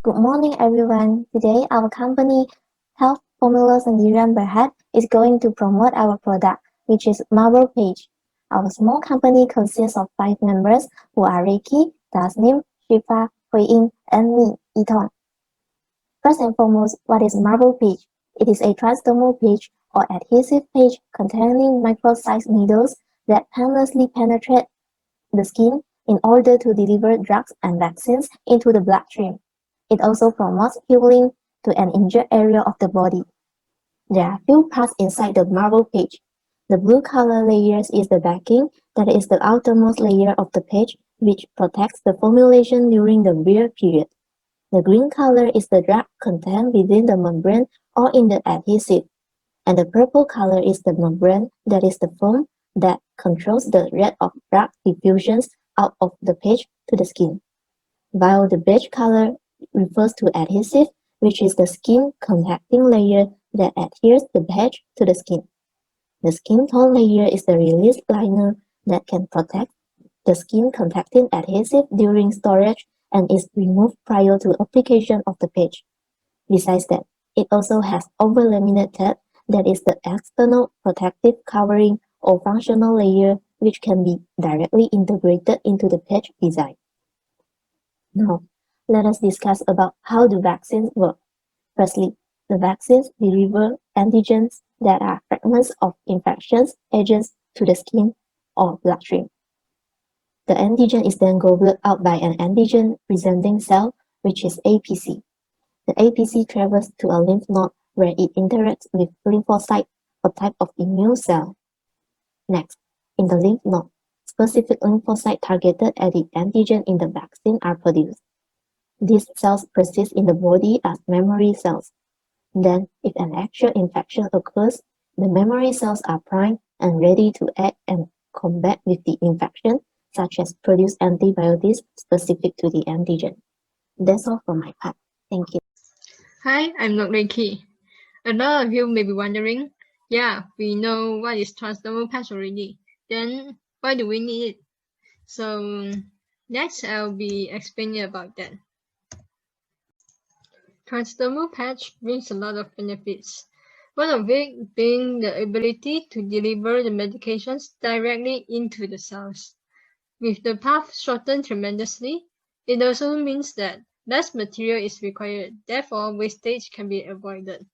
Good morning, everyone. Today, our company, Health Formulas and DRAM Berhad, is going to promote our product, which is Marble Page. Our small company consists of 5 members who are Reiki, Tasnim, Shifa, Hui-Ying, and me, Itong. First and foremost, what is Marble Page? It is a transdermal page or adhesive page containing micro-sized needles that painlessly penetrate the skin in order to deliver drugs and vaccines into the bloodstream. It also promotes healing to an injured area of the body. There are few parts inside the marble page. The blue color layer is the backing, that is the outermost layer of the page, which protects the formulation during the wear period. The green color is the drug contained within the membrane or in the adhesive. And the purple color is the membrane, that is the foam that controls the rate of drug diffusions out of the page to the skin. While the beige color refers to adhesive, which is the skin contacting layer that adheres the page to the skin. The skin tone layer is the release liner that can protect the skin contacting adhesive during storage and is removed prior to application of the page. Besides that, it also has over-laminate tape, that is the external protective covering or functional layer which can be directly integrated into the page design. Now, let us discuss about how the vaccines work. Firstly, the vaccines deliver antigens that are fragments of infectious agents to the skin or bloodstream. The antigen is then gobbled out by an antigen-presenting cell, which is APC. The APC travels to a lymph node where it interacts with lymphocyte, a type of immune cell. Next, in the lymph node, specific lymphocytes targeted at the antigen in the vaccine are produced. These cells persist in the body as memory cells. Then, if an actual infection occurs, the memory cells are primed and ready to act and combat with the infection, such as produce antibiotics specific to the antigen. That's all for my part. Thank you. Hi, I'm Dr. Reiki. A lot of you may be wondering, yeah, we know what is transdermal patch already. Then why do we need it? So next I'll be explaining about that. Transdermal patch brings a lot of benefits. One of it being the ability to deliver the medications directly into the cells. With the path shortened tremendously, it also means that less material is required, therefore wastage can be avoided.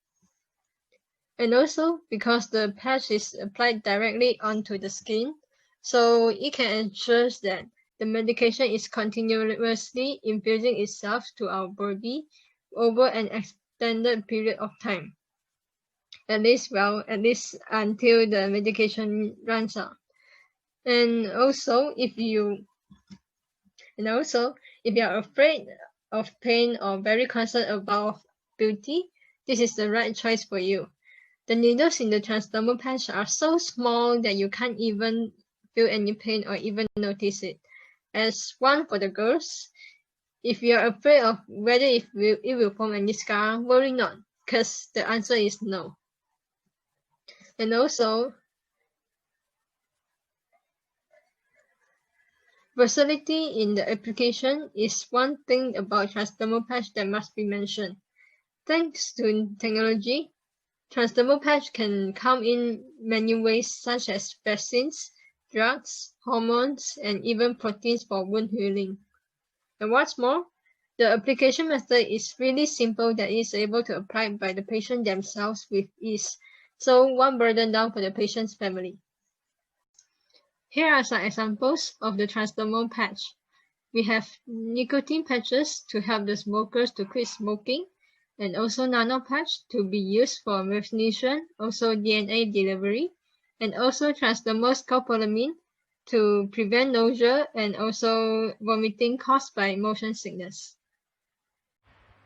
And also because the patch is applied directly onto the skin, so it can ensure that the medication is continuously infusing itself to our body over an extended period of time. At least until the medication runs out. And also if you are afraid of pain or very concerned about beauty, this is the right choice for you. The needles in the transdermal patch are so small that you can't even feel any pain or even notice it. As one for the girls, if you are afraid of whether it will form any scar, worry not, because the answer is no. And also, versatility in the application is one thing about transdermal patch that must be mentioned. Thanks to technology, transdermal patch can come in many ways such as vaccines, drugs, hormones, and even proteins for wound healing. And what's more, the application method is really simple that is able to apply by the patient themselves with ease, so one burden down for the patient's family. Here are some examples of the transdermal patch. We have nicotine patches to help the smokers to quit smoking, and also nano patch to be used for vaccination, also DNA delivery, and also transdermal scopolamine to prevent nausea and also vomiting caused by motion sickness.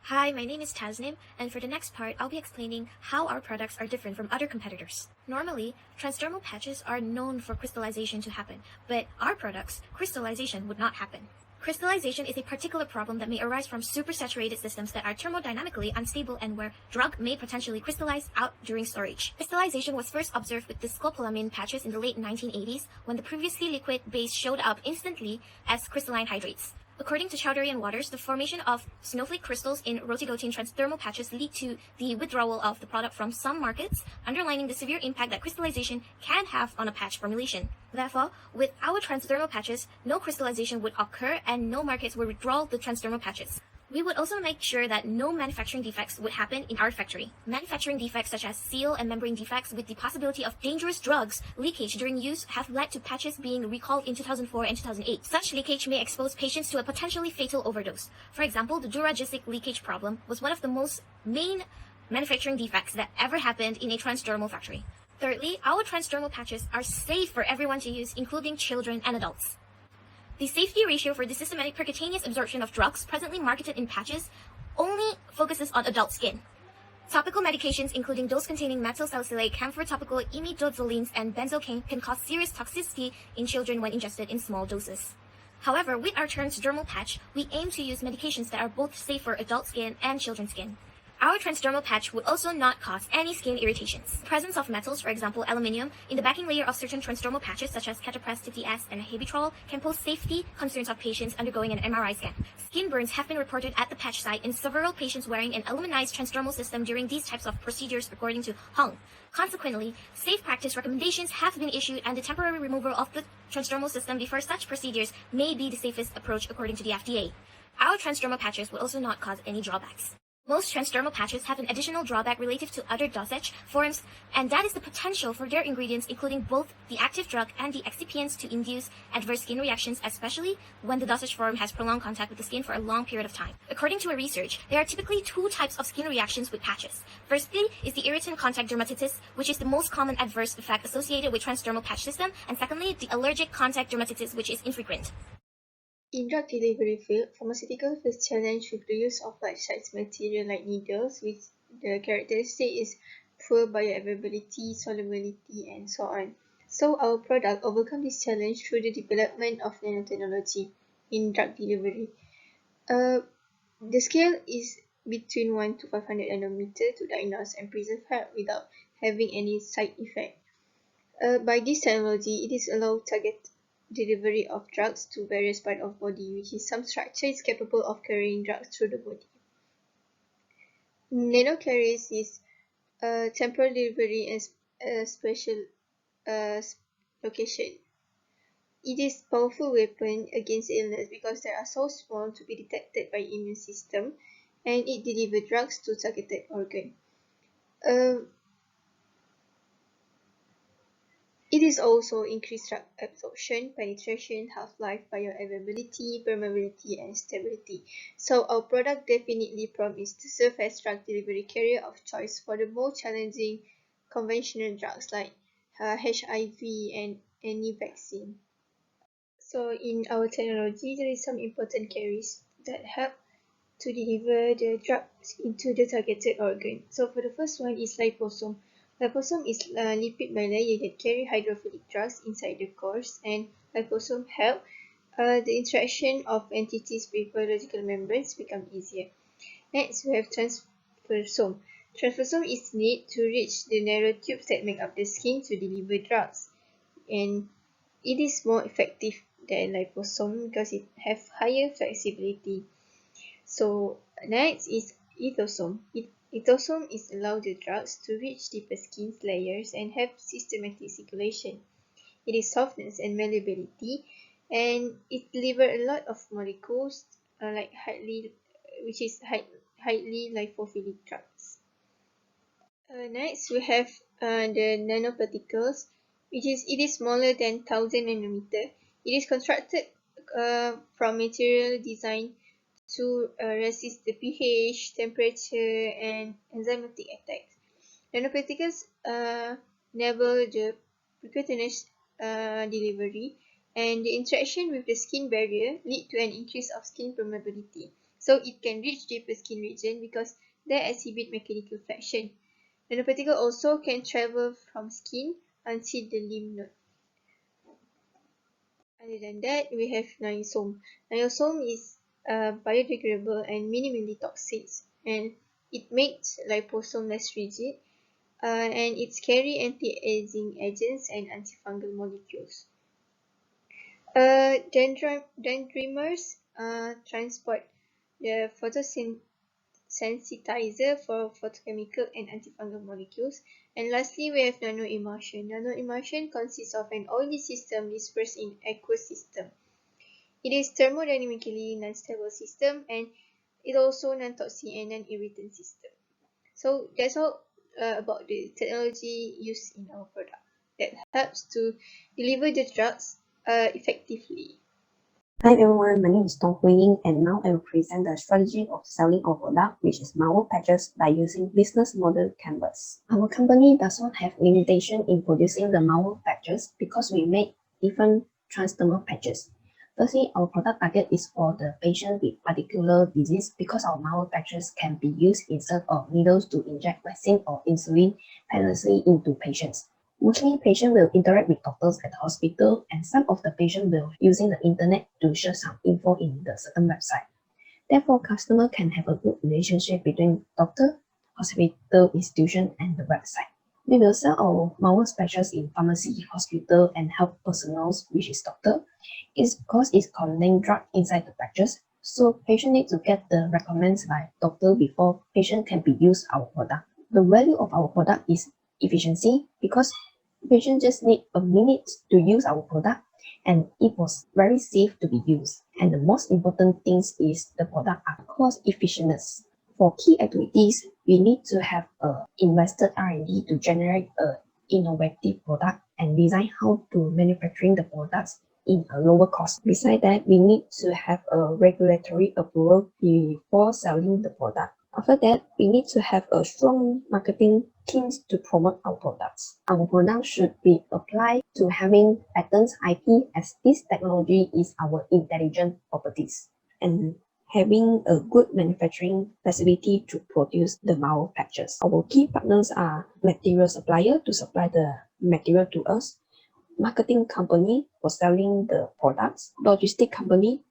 Hi, my name is Tasnim, and for the next part, I'll be explaining how our products are different from other competitors. Normally, transdermal patches are known for crystallization to happen, but our products, crystallization would not happen. Crystallization is a particular problem that may arise from supersaturated systems that are thermodynamically unstable and where drug may potentially crystallize out during storage. Crystallization was first observed with the scopolamine patches in the late 1980s when the previously liquid base showed up instantly as crystalline hydrates. According to Chowdhury and Waters, the formation of snowflake crystals in rotigotine transdermal patches lead to the withdrawal of the product from some markets, underlining the severe impact that crystallization can have on a patch formulation. Therefore, with our transdermal patches, no crystallization would occur and no markets would withdraw the transdermal patches. We would also make sure that no manufacturing defects would happen in our factory. Manufacturing defects such as seal and membrane defects with the possibility of dangerous drugs leakage during use have led to patches being recalled in 2004 and 2008. Such leakage may expose patients to a potentially fatal overdose. For example, the Duragesic leakage problem was one of the most main manufacturing defects that ever happened in a transdermal factory. Thirdly, our transdermal patches are safe for everyone to use, including children and adults. The safety ratio for the systematic percutaneous absorption of drugs presently marketed in patches only focuses on adult skin. Topical medications including those containing methyl salicylate, camphor topical imidazolines, and benzocaine can cause serious toxicity in children when ingested in small doses. However, with our transdermal patch, we aim to use medications that are both safe for adult skin and children's skin. Our transdermal patch would also not cause any skin irritations. The presence of metals, for example aluminium, in the backing layer of certain transdermal patches such as ketopress, TTS, and hebitrol can pose safety concerns of patients undergoing an MRI scan. Skin burns have been reported at the patch site in several patients wearing an aluminized transdermal system during these types of procedures, according to Hung. Consequently, safe practice recommendations have been issued and the temporary removal of the transdermal system before such procedures may be the safest approach according to the FDA. Our transdermal patches will also not cause any drawbacks. Most transdermal patches have an additional drawback related to other dosage forms, and that is the potential for their ingredients, including both the active drug and the excipients, to induce adverse skin reactions, especially when the dosage form has prolonged contact with the skin for a long period of time. According to a research, there are typically two types of skin reactions with patches. Firstly is the irritant contact dermatitis, which is the most common adverse effect associated with transdermal patch system, and secondly, the allergic contact dermatitis, which is infrequent. In drug delivery field, pharmaceuticals face challenge with the use of large-size material like needles, which the characteristic is poor bioavailability, solubility, and so on. So our product overcomes this challenge through the development of nanotechnology in drug delivery. The scale is between 1 to 500 nanometer to diagnose and preserve health without having any side effect. By this technology, it is allowed target delivery of drugs to various parts of body, which is some structure is capable of carrying drugs through the body. Nanocarriers is temporal delivery and special location. It is a powerful weapon against illness because they are so small to be detected by immune system, and it delivers drugs to targeted organ. It is also increased drug absorption, penetration, half-life, bioavailability, permeability, and stability. So our product definitely promises to serve as drug delivery carrier of choice for the more challenging conventional drugs like HIV and any vaccine. So in our technology, there is some important carriers that help to deliver the drugs into the targeted organ. So for the first one is liposome. Liposome is a lipid bilayer that carry hydrophilic drugs inside the cores, and liposome help the interaction of entities with biological membranes become easier. Next, we have transversome. Transversome is needed to reach the narrow tubes that make up the skin to deliver drugs, and it is more effective than liposome because it has higher flexibility. So next is ethosome. Ethosome is allow the drugs to reach deeper skin layers and have systematic circulation. It is softness and malleability, and it delivers a lot of molecules like highly lipophilic drugs. Next we have the nanoparticles, it is smaller than 1000 nanometer. It is constructed from material designed to resist the pH, temperature, and enzymatic attacks. Nanoparticles enable the percutaneous delivery, and the interaction with the skin barrier lead to an increase of skin permeability. So it can reach deeper skin region because they exhibit mechanical flexion. Nanoparticle also can travel from skin until the lymph node. Other than that, we have niosome. Niosome is biodegradable and minimally toxic, and it makes liposome less rigid, and it carry anti-aging agents and antifungal molecules. Dendrimers transport, the photosensitizer for photochemical and antifungal molecules. And lastly, we have nanoemulsion. Nanoemulsion consists of an oily system dispersed in aqueous system. It is thermodynamically non-stable system, and it also non-toxic and non-irritant system. So that's all about the technology used in our product that helps to deliver the drugs effectively. Hi everyone, my name is Tong Hui Ying, and now I will present the strategy of selling our product, which is malware patches, by using business model canvas. Our company does not have limitation in producing the malware patches because we make different transdermal patches. Firstly, our product target is for the patient with particular disease because our malware patches can be used instead of needles to inject vaccine or insulin painlessly into patients. Mostly, patients will interact with doctors at the hospital, and some of the patients will using the internet to search some info in the certain website. Therefore, customer can have a good relationship between doctor, hospital institution, and the website. We will sell our malware patches in pharmacy, hospital, and health personnel, which is doctor. It's because it contains drug inside the patches, so patient need to get the recommends by doctor before patient can be used our product. The value of our product is efficiency because patient just need a minute to use our product, and it was very safe to be used. And the most important things is the product are cost efficient. For key activities, we need to have a invested R&D to generate a innovative product and design how to manufacturing the products in a lower cost. Besides that, we need to have a regulatory approval before selling the product. After that, we need to have a strong marketing teams to promote our products. Our product should be applied to having patents IP, as this technology is our intelligent properties, and having a good manufacturing facility to produce the malware patches. Our key partners are material supplier to supply the material to us, marketing company for selling the products, logistic company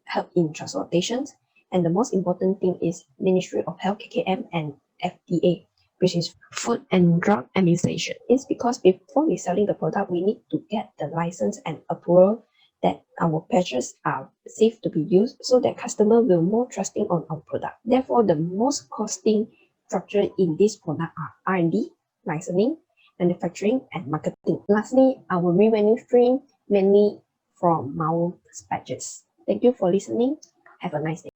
help in transportations, and the most important thing is Ministry of Health KKM and FDA, which is Food and Drug Administration. It's because before we selling the product, we need to get the license and approval that our patches are safe to be used, so that customer will more trusting on our product. Therefore, the most costing structure in this product are R&D, licensing, manufacturing, and marketing. Lastly, our revenue stream mainly from malware patches. Thank you for listening. Have a nice day.